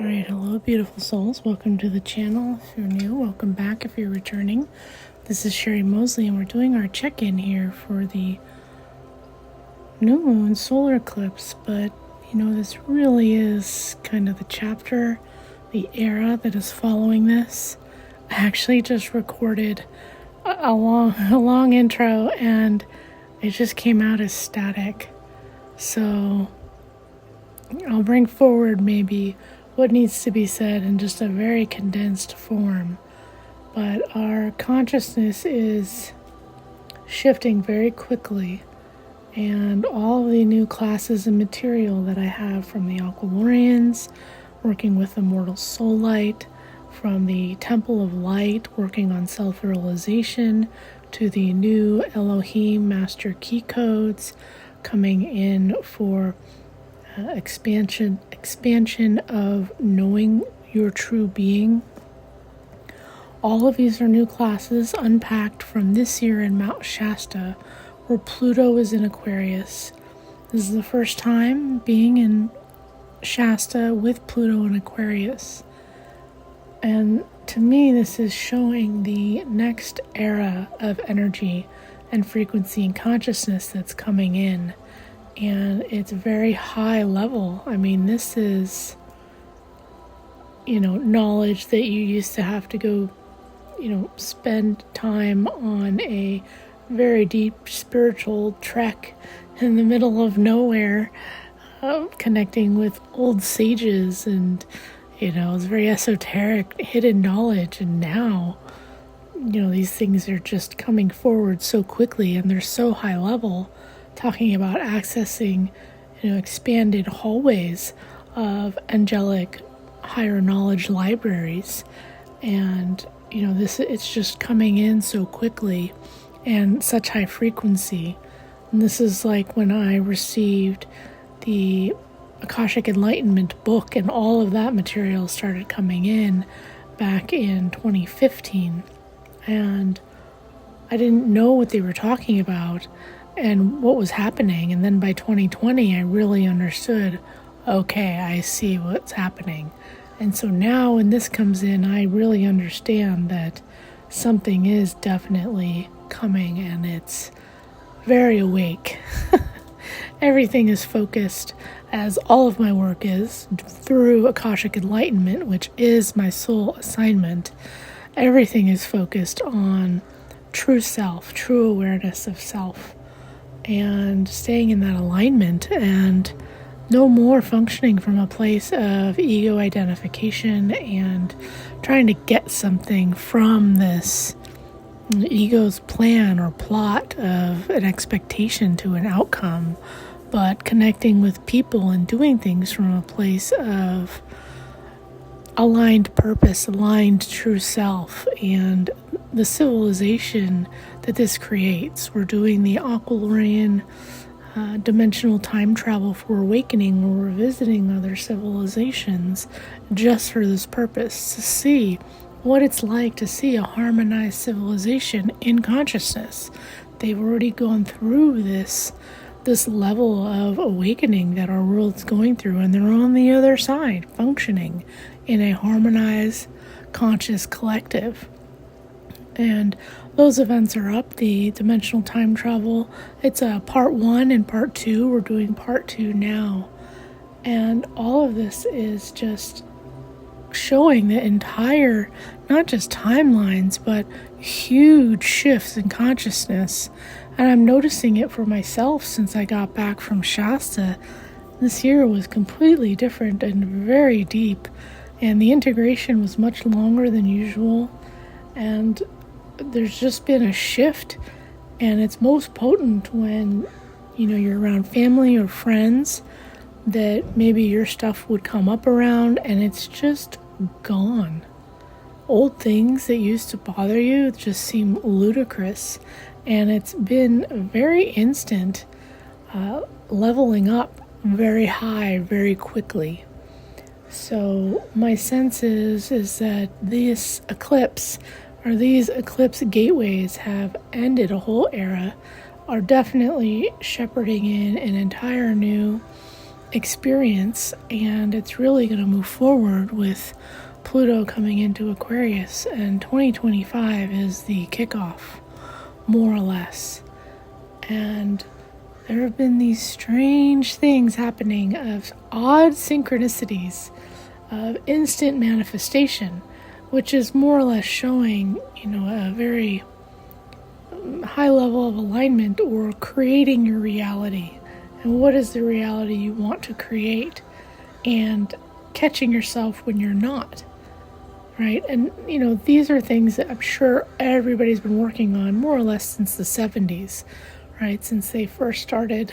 Alright, hello beautiful souls. Welcome to the channel. If you're new, welcome back. If you're returning, this is Sherry Mosley and we're doing our check-in here for the new moon solar eclipse. But, this really is kind of the chapter, the era that is following this. I actually just recorded a long intro and it just came out as static. So I'll bring forward maybe what needs to be said in just a very condensed form. But our consciousness is shifting very quickly, and all of the new classes and material that I have from the Aqualorians, working with Immortal Soul Light, from the Temple of Light, working on self-realization, to the new Elohim Master Key Codes, coming in for expansion of knowing your true being. All of these are new classes unpacked from this year in Mount Shasta, where Pluto is in Aquarius. This is the first time being in Shasta with Pluto in Aquarius. And to me, this is showing the next era of energy and frequency and consciousness that's coming in. And it's very high level. I mean, this is, knowledge that you used to have to go, spend time on a very deep spiritual trek in the middle of nowhere, connecting with old sages and, it's very esoteric, hidden knowledge. And now, these things are just coming forward so quickly and they're so high level, talking about accessing, expanded hallways of angelic higher knowledge libraries. And, it's just coming in so quickly and such high frequency. And this is like when I received the Akashic Enlightenment book and all of that material started coming in back in 2015. And I didn't know what they were talking about and what was happening. And then by 2020, I really understood, okay, I see what's happening. And so now when this comes in, I really understand that something is definitely coming and it's very awake. Everything is focused, as all of my work is, through Akashic Enlightenment, which is my soul assignment. Everything is focused on true self, true awareness of self, and staying in that alignment and no more functioning from a place of ego identification and trying to get something from this ego's plan or plot of an expectation to an outcome, but connecting with people and doing things from a place of aligned purpose, aligned true self, and the civilization that this creates. We're doing the Aqualorian dimensional time travel for awakening, where we're visiting other civilizations just for this purpose, to see what it's like to see a harmonized civilization in consciousness. They've already gone through this level of awakening that our world's going through, and they're on the other side, functioning in a harmonized, conscious collective. And those events are up, the dimensional time travel. It's a part 1 and part 2. We're doing part 2 now. And all of this is just showing the entire, not just timelines, but huge shifts in consciousness. And I'm noticing it for myself since I got back from Shasta. This year was completely different and very deep. And the integration was much longer than usual. And there's just been a shift, and it's most potent when you're around family or friends that maybe your stuff would come up around and it's just gone. Old things that used to bother you just seem ludicrous, and it's been very instant, leveling up very high very quickly. So my sense is that this eclipse, or these eclipse gateways, have ended a whole era, are definitely shepherding in an entire new experience, and it's really going to move forward with Pluto coming into Aquarius, and 2025 is the kickoff, more or less. And there have been these strange things happening of odd synchronicities of instant manifestation, which is more or less showing, a very high level of alignment, or creating your reality. And what is the reality you want to create? And catching yourself when you're not, right? And, these are things that I'm sure everybody's been working on more or less since the 70s, right? Since they first started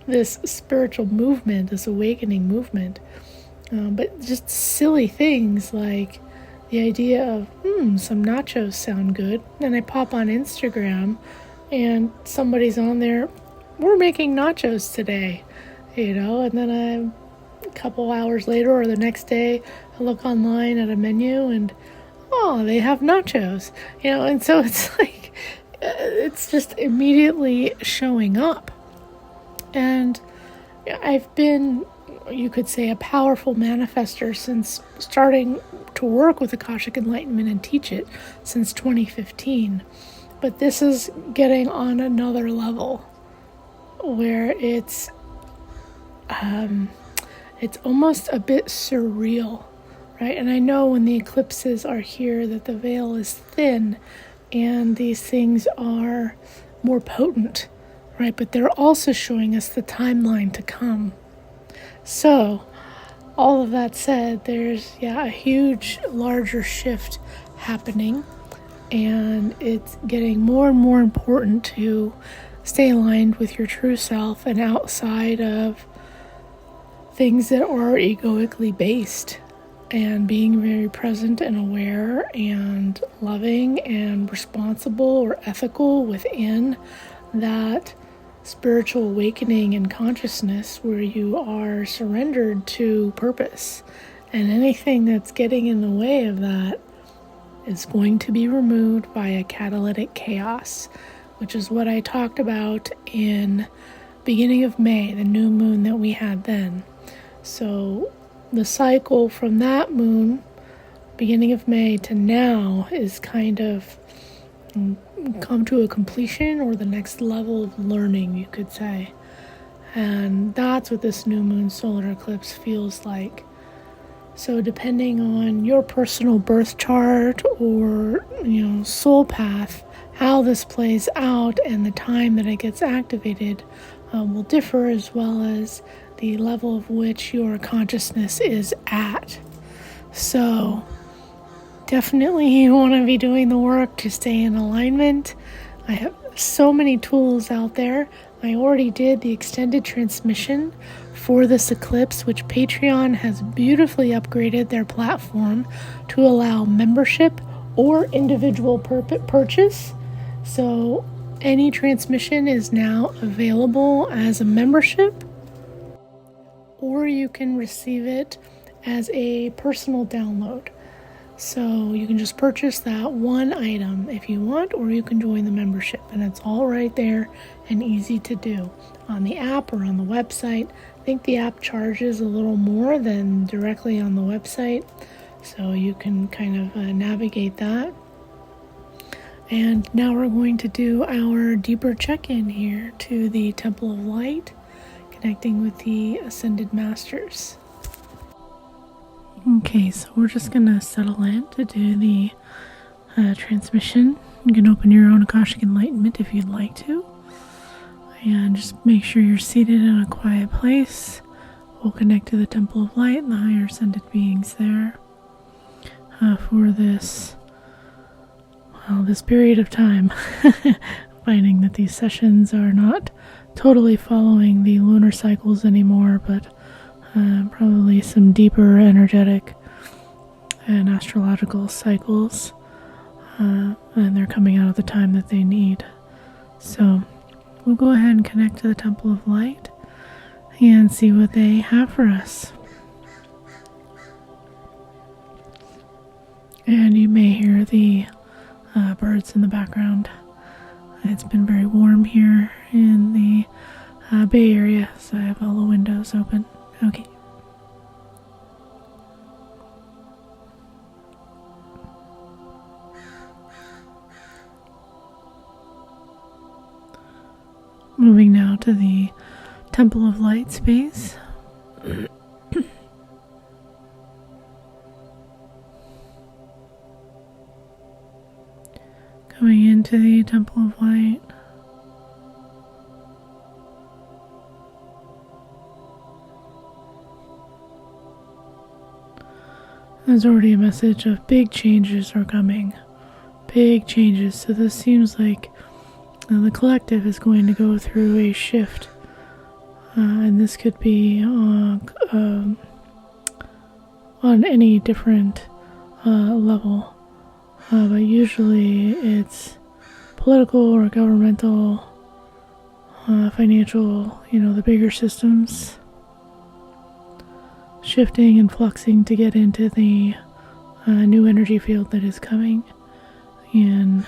this spiritual movement, this awakening movement. But just silly things like the idea of, some nachos sound good. And I pop on Instagram and somebody's on there, we're making nachos today, and then a couple hours later or the next day, I look online at a menu and, they have nachos, and so it's like, it's just immediately showing up. And I've been, you could say, a powerful manifester since starting to work with Akashic Enlightenment and teach it since 2015. But this is getting on another level where it's almost a bit surreal, right? And I know when the eclipses are here that the veil is thin and these things are more potent, right? But they're also showing us the timeline to come. So, all of that said, there's, a huge, larger shift happening, and it's getting more and more important to stay aligned with your true self and outside of things that are egoically based, and being very present and aware and loving and responsible or ethical within that spiritual awakening and consciousness where you are surrendered to purpose. And anything that's getting in the way of that is going to be removed by a catalytic chaos, which is what I talked about in beginning of May, the new moon that we had then. So the cycle from that moon, beginning of May to now, is kind of come to a completion, or the next level of learning, you could say. And that's what this new moon solar eclipse feels like. So depending on your personal birth chart or, soul path, how this plays out and the time that it gets activated will differ, as well as the level of which your consciousness is at. So definitely you want to be doing the work to stay in alignment. I have so many tools out there. I already did the extended transmission for this eclipse, which Patreon has beautifully upgraded their platform to allow membership or individual purchase. So any transmission is now available as a membership, or you can receive it as a personal download. So you can just purchase that one item if you want, or you can join the membership, and it's all right there and easy to do on the app or on the website. I think the app charges a little more than directly on the website, so you can kind of navigate that. And now we're going to do our deeper check-in here to the Temple of Light, connecting with the Ascended Masters. Okay, so we're just going to settle in to do the transmission. You can open your own Akashic Enlightenment if you'd like to. And just make sure you're seated in a quiet place. We'll connect to the Temple of Light and the higher ascended beings there for this period of time. Finding that these sessions are not totally following the lunar cycles anymore, but probably some deeper energetic and astrological cycles, and they're coming out at the time that they need. So we'll go ahead and connect to the Temple of Light and see what they have for us. And you may hear the birds in the background. It's been very warm here in the Bay Area, so I have all the windows open. Okay. Moving now to the Temple of Light space. Coming into the Temple of Light. There's already a message of big changes are coming. Big changes. So this seems like the collective is going to go through a shift. And this could be on any different level. But usually it's political or governmental, financial, the bigger systems. Shifting and fluxing to get into the new energy field that is coming in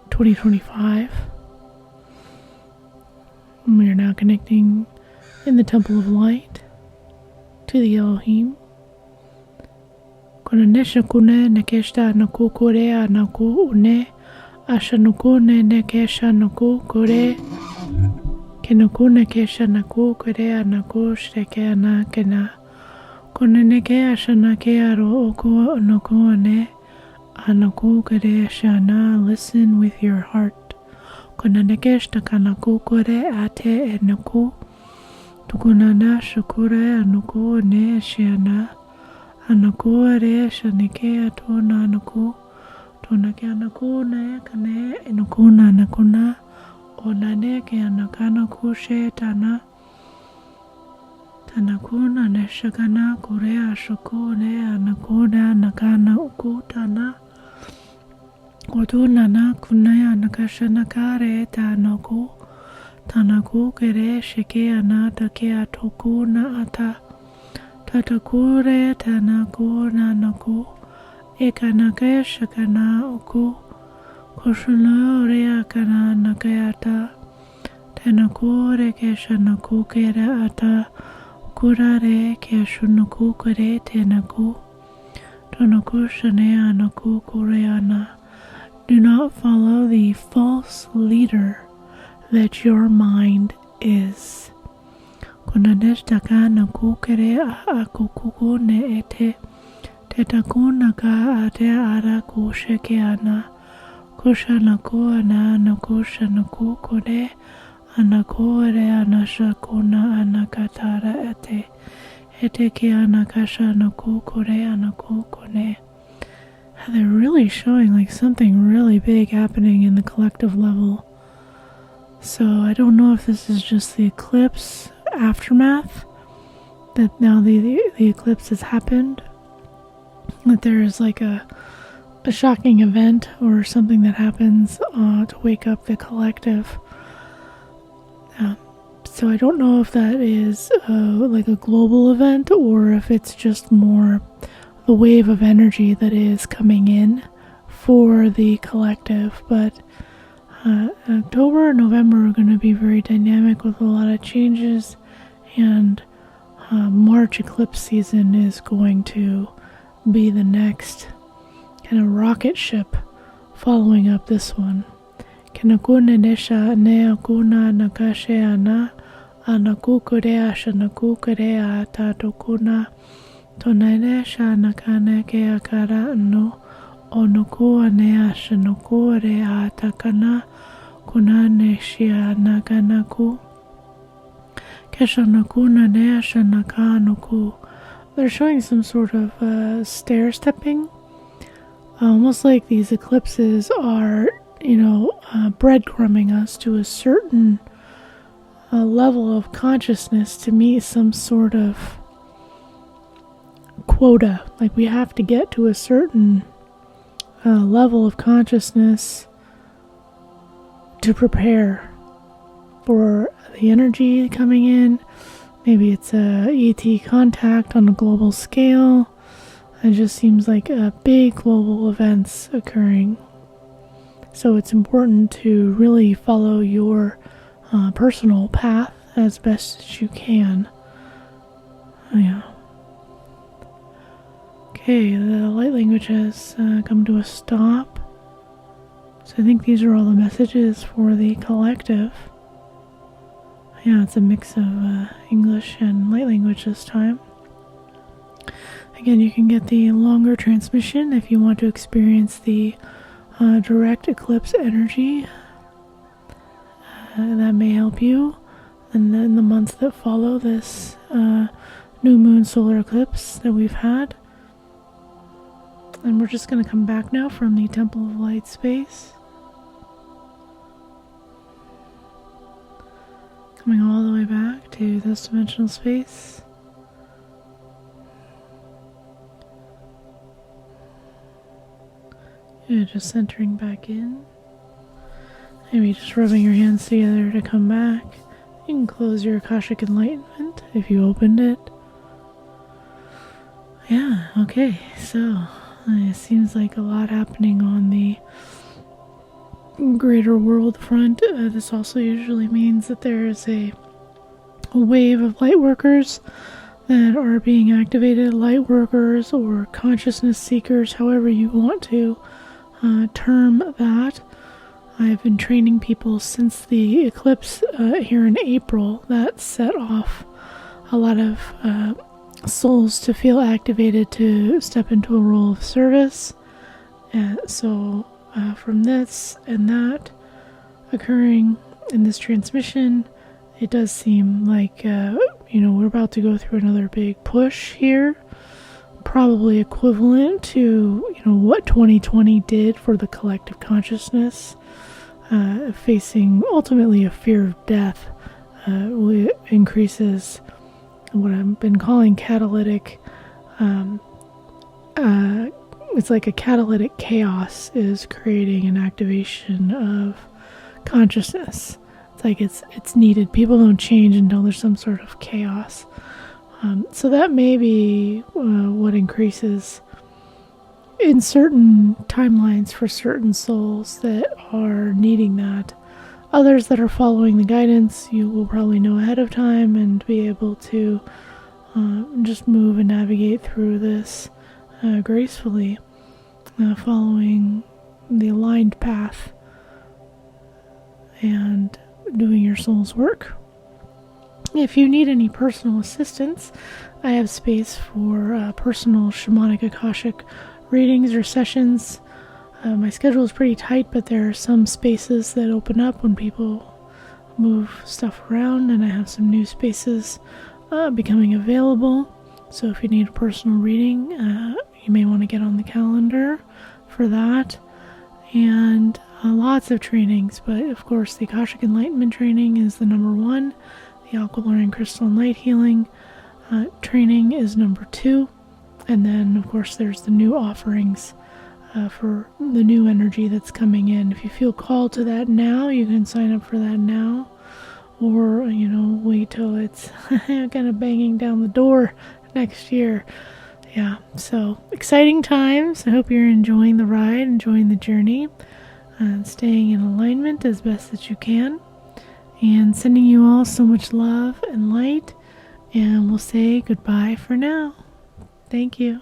2025. We are now connecting in the Temple of Light to the Elohim. Konanesha kune nekeshta naku korea naku une ashanukune nekesha naku kore kenaku nekesha naku korea naku shreke na kena koneneke ashanake aro oko naku ane anaku kore shana. Listen with your heart. Konanekeshta kanaku kore ate enaku tukunana shukure anuku ne shana anaku re shanike atona anaku tonake anaku ne kane enaku na nakuna onane ke anakana kushe tana tanakuna ne shakana kure ashuku ne anakuda nakana ukutana Odunana kunaya nakashana kare tanaku tanaku kere shike anata ke atoku na ata tatakure tanaku nanaku ekanake shakana oku koshuna rea kana nakayata tanaku reke shanaku kere ata kurare ke shunaku kere tenaku tanaku shane anaku kureana. Do not follow the false leader that your mind is. Konadeshtaka nakukere akukuku ne ete tetakuna ate ara kushekeana kushanaku ana nakushanaku kore anakore anashakuna anakatara ete ke anakashanaku kore anaku kone. They're really showing like something really big happening in the collective level. So I don't know if this is just the eclipse aftermath, that now the eclipse has happened, that there is like a shocking event or something that happens to wake up the collective. So I don't know if that is like a global event or if it's just more the wave of energy that is coming in for the collective. But October and November are going to be very dynamic with a lot of changes, and March eclipse season is going to be the next kind of rocket ship following up this one. Kenakune nesha neakuna nakashe ana anakukurea shanakukurea tatokuna tonene shanakane ke akara no onoku anea shanoku re atakana kunane shia nakanaku keshanaku nanea shanakanoku. They're showing some sort of stair stepping, almost like these eclipses are, breadcrumbing us to a certain level of consciousness to meet some sort of quota. Like we have to get to a certain level of consciousness to prepare for the energy coming in. Maybe it's a ET contact on a global scale. It just seems like big global events occurring. So it's important to really follow your personal path as best as you can. Yeah. Okay, the light language has come to a stop. So I think these are all the messages for the collective. Yeah, it's a mix of English and light language this time. Again, you can get the longer transmission if you want to experience the direct eclipse energy. That may help you. And then the months that follow this new moon solar eclipse that we've had. And we're just going to come back now from the Temple of Light space. Coming all the way back to this dimensional space. Yeah, just centering back in. Maybe just rubbing your hands together to come back. You can close your Akashic Enlightenment if you opened it. Yeah, okay, so it seems like a lot happening on the greater world front. This also usually means that there is a wave of light workers that are being activated, light workers or consciousness seekers, however you want to term that. I've been training people since the eclipse here in April. That set off a lot of souls to feel activated to step into a role of service. So from this and that occurring in this transmission, it does seem like we're about to go through another big push here, probably equivalent to what 2020 did for the collective consciousness, facing ultimately a fear of death. Increases what I've been calling catalytic. It's like a catalytic chaos is creating an activation of consciousness. It's like it's needed. People don't change until there's some sort of chaos. So that may be what increases in certain timelines for certain souls that are needing that. Others that are following the guidance, you will probably know ahead of time and be able to just move and navigate through this gracefully, following the aligned path and doing your soul's work. If you need any personal assistance, I have space for personal shamanic Akashic readings or sessions. My schedule is pretty tight, but there are some spaces that open up when people move stuff around, and I have some new spaces becoming available. So if you need a personal reading, you may want to get on the calendar for that. And lots of trainings, but of course the Akashic Enlightenment training is the number one. The Aqualorian Crystalline Light Healing training is number 2. And then, of course, there's the new offerings for the new energy that's coming in. If you feel called to that now, you can sign up for that now. Or, wait till it's kind of banging down the door next year. Yeah, so exciting times. I hope you're enjoying the ride, enjoying the journey, and staying in alignment as best as you can. And sending you all so much love and light. And we'll say goodbye for now. Thank you.